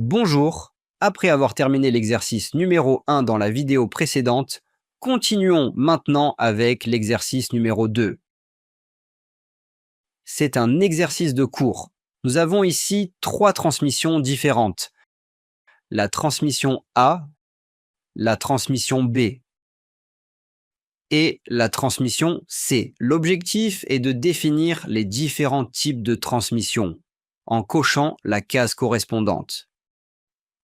Bonjour, après avoir terminé l'exercice numéro 1 dans la vidéo précédente, continuons maintenant avec l'exercice numéro 2. C'est un exercice de cours. Nous avons ici 3 transmissions différentes. La transmission A, la transmission B et la transmission C. L'objectif est de définir les différents types de transmission en cochant la case correspondante.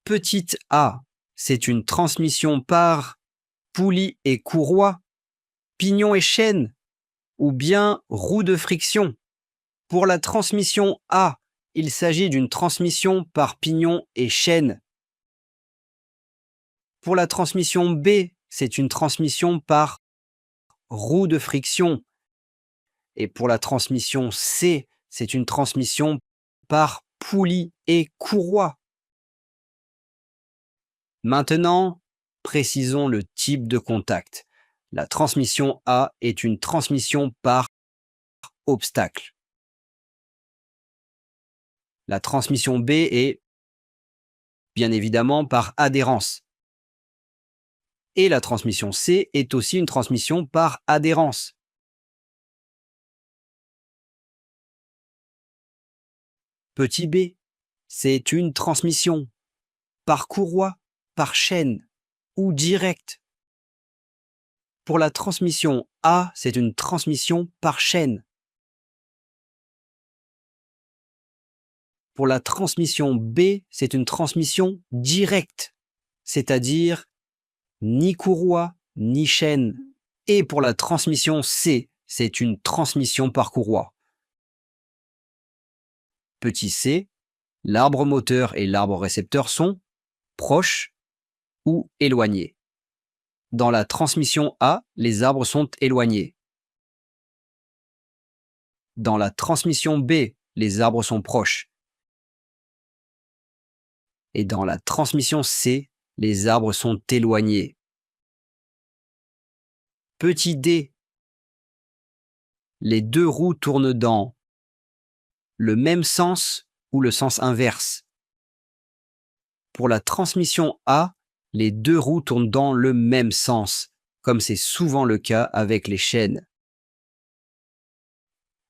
Petite a, c'est une transmission par poulie et courroie, pignon et chaîne, ou bien roue de friction. Pour la transmission A, il s'agit d'une transmission par pignon et chaîne. Pour la transmission B, c'est une transmission par roue de friction. Et pour la transmission C, c'est une transmission par poulie et courroie. Maintenant, précisons le type de contact. La transmission A est une transmission par obstacle. La transmission B est bien évidemment par adhérence. Et la transmission C est aussi une transmission par adhérence. Petit b, c'est une transmission par courroie, par chaîne ou directe. Pour la transmission A, c'est une transmission par chaîne. Pour la transmission B, c'est une transmission directe, c'est-à-dire ni courroie ni chaîne. Et pour la transmission C, c'est une transmission par courroie. Petit c, l'arbre moteur et l'arbre récepteur sont proches ou éloignés. Dans la transmission A, les arbres sont éloignés. Dans la transmission B, les arbres sont proches. Et dans la transmission C, les arbres sont éloignés. Petit d, les deux roues tournent dans le même sens ou le sens inverse. Pour la transmission A, les deux roues tournent dans le même sens, comme c'est souvent le cas avec les chaînes.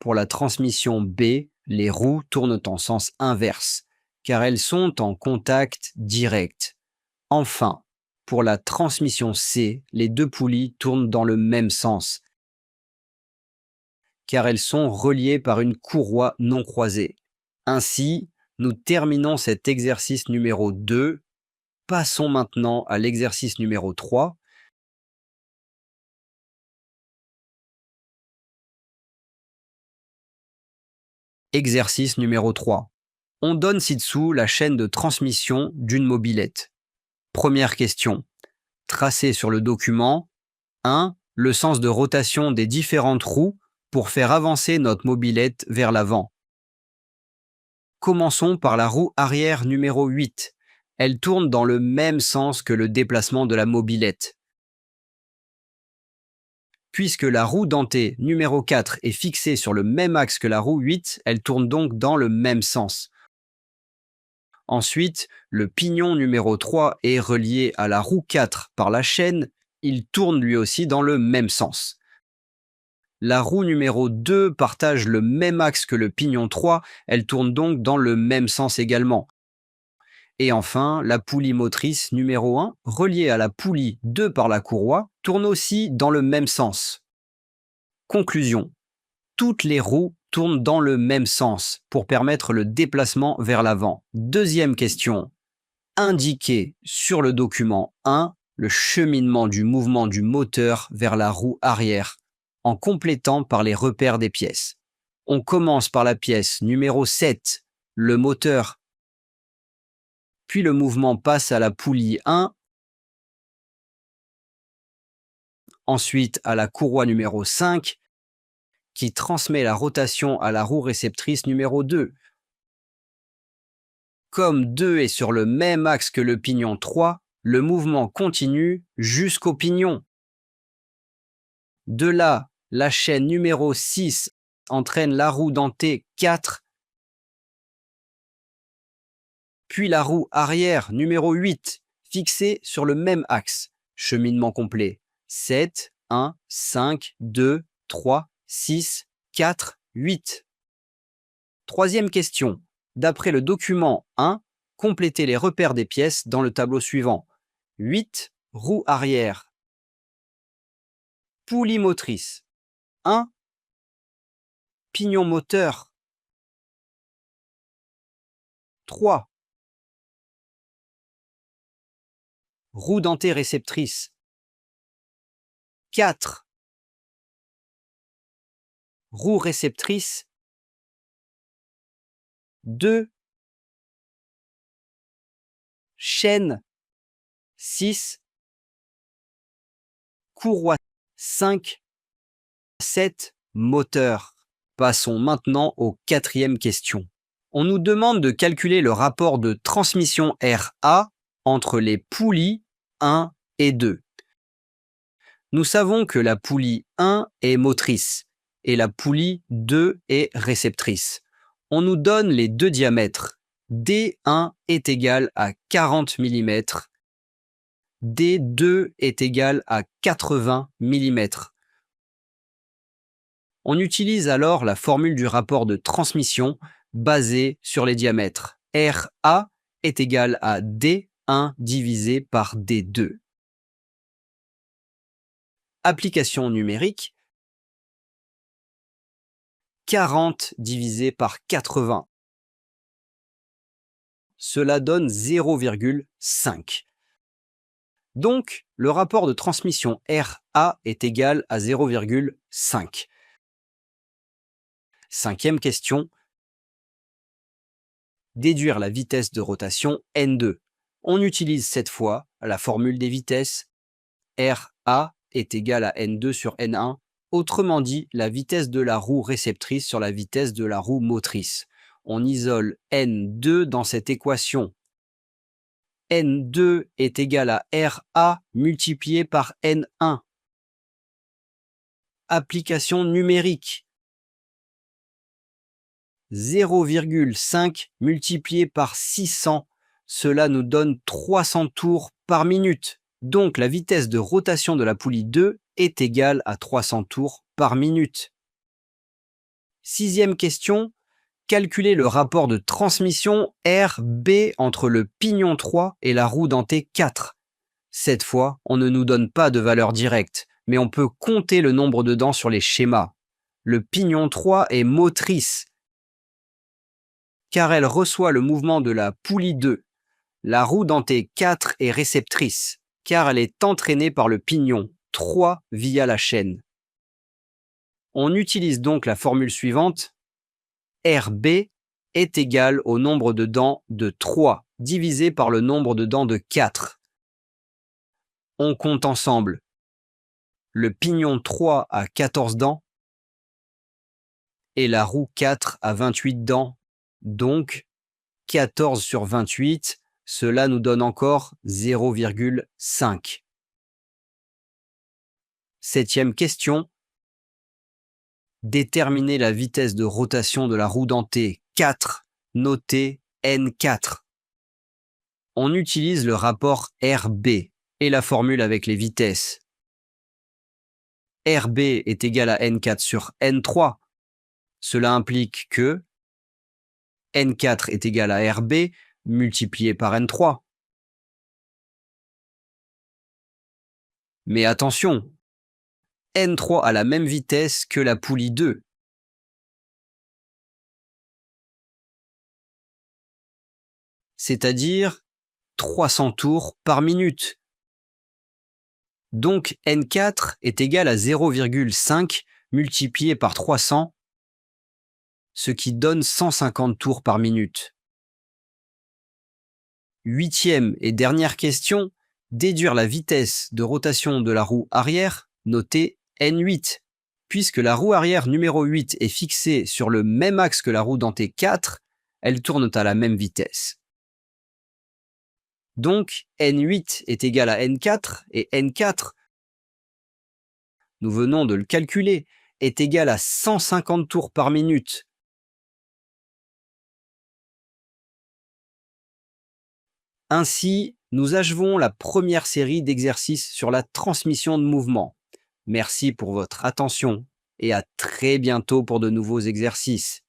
Pour la transmission B, les roues tournent en sens inverse, car elles sont en contact direct. Enfin, pour la transmission C, les deux poulies tournent dans le même sens, car elles sont reliées par une courroie non croisée. Ainsi, nous terminons cet exercice numéro 2. Passons maintenant à l'exercice numéro 3. Exercice numéro 3. On donne ci-dessous la chaîne de transmission d'une mobilette. Première question. Tracez sur le document 1. Le sens de rotation des différentes roues pour faire avancer notre mobilette vers l'avant. Commençons par la roue arrière numéro 8. Elle tourne dans le même sens que le déplacement de la mobilette. Puisque la roue dentée numéro 4 est fixée sur le même axe que la roue 8, elle tourne donc dans le même sens. Ensuite, le pignon numéro 3 est relié à la roue 4 par la chaîne, il tourne lui aussi dans le même sens. La roue numéro 2 partage le même axe que le pignon 3, elle tourne donc dans le même sens également. Et enfin, la poulie motrice numéro 1, reliée à la poulie 2 par la courroie, tourne aussi dans le même sens. Conclusion. Toutes les roues tournent dans le même sens pour permettre le déplacement vers l'avant. Deuxième question. Indiquez sur le document 1 le cheminement du mouvement du moteur vers la roue arrière en complétant par les repères des pièces. On commence par la pièce numéro 7, le moteur. Puis le mouvement passe à la poulie 1, ensuite à la courroie numéro 5, qui transmet la rotation à la roue réceptrice numéro 2. Comme 2 est sur le même axe que le pignon 3, le mouvement continue jusqu'au pignon. De là, la chaîne numéro 6 entraîne la roue dentée 4, puis la roue arrière numéro 8, fixée sur le même axe. Cheminement complet. 7, 1, 5, 2, 3, 6, 4, 8. Troisième question. D'après le document 1, complétez les repères des pièces dans le tableau suivant. 8, roue arrière. Poulie motrice. 1, pignon moteur. 3, roue dentée réceptrice. 4, roue réceptrice. 2, chaîne. 6, courroie. 5, 7, moteur. Passons maintenant aux quatrièmes questions. On nous demande de calculer le rapport de transmission RA entre les poulies 1 et 2. Nous savons que la poulie 1 est motrice et la poulie 2 est réceptrice. On nous donne les deux diamètres. D1 est égal à 40 mm, D2 est égal à 80 mm. On utilise alors la formule du rapport de transmission basée sur les diamètres. RA est égal à D1 divisé par D2. Application numérique. 40 divisé par 80. Cela donne 0,5. Donc, le rapport de transmission RA est égal à 0,5. Cinquième question. Déduire la vitesse de rotation N2. On utilise cette fois la formule des vitesses. RA est égal à N2 sur N1. Autrement dit, la vitesse de la roue réceptrice sur la vitesse de la roue motrice. On isole N2 dans cette équation. N2 est égal à RA multiplié par N1. Application numérique. 0,5 multiplié par 600, cela nous donne 300 tours par minute. Donc la vitesse de rotation de la poulie 2 est égale à 300 tours par minute. Sixième question. Calculer le rapport de transmission RB entre le pignon 3 et la roue dentée 4. Cette fois, on ne nous donne pas de valeur directe, mais on peut compter le nombre de dents sur les schémas. Le pignon 3 est motrice, car elle reçoit le mouvement de la poulie 2. La roue dentée 4 est réceptrice, car elle est entraînée par le pignon 3 via la chaîne. On utilise donc la formule suivante. RB est égal au nombre de dents de 3 divisé par le nombre de dents de 4. On compte ensemble. Le pignon 3 a 14 dents et la roue 4 a 28 dents. Donc, 14 sur 28, cela nous donne encore 0,5. Septième question. Déterminer la vitesse de rotation de la roue dentée 4, notée N4. On utilise le rapport RB et la formule avec les vitesses. RB est égal à N4 sur N3. Cela implique que N4 est égal à RB multiplié par N3. Mais attention, N3 a la même vitesse que la poulie 2. C'est-à-dire 300 tours par minute. Donc N4 est égal à 0,5 multiplié par 300, ce qui donne 150 tours par minute. Huitième et dernière question, déduire la vitesse de rotation de la roue arrière, notée N8. Puisque la roue arrière numéro 8 est fixée sur le même axe que la roue dentée 4, elles tournent à la même vitesse. Donc N8 est égal à N4 et N4, nous venons de le calculer, est égal à 150 tours par minute. Ainsi, nous achevons la première série d'exercices sur la transmission de mouvement. Merci pour votre attention et à très bientôt pour de nouveaux exercices.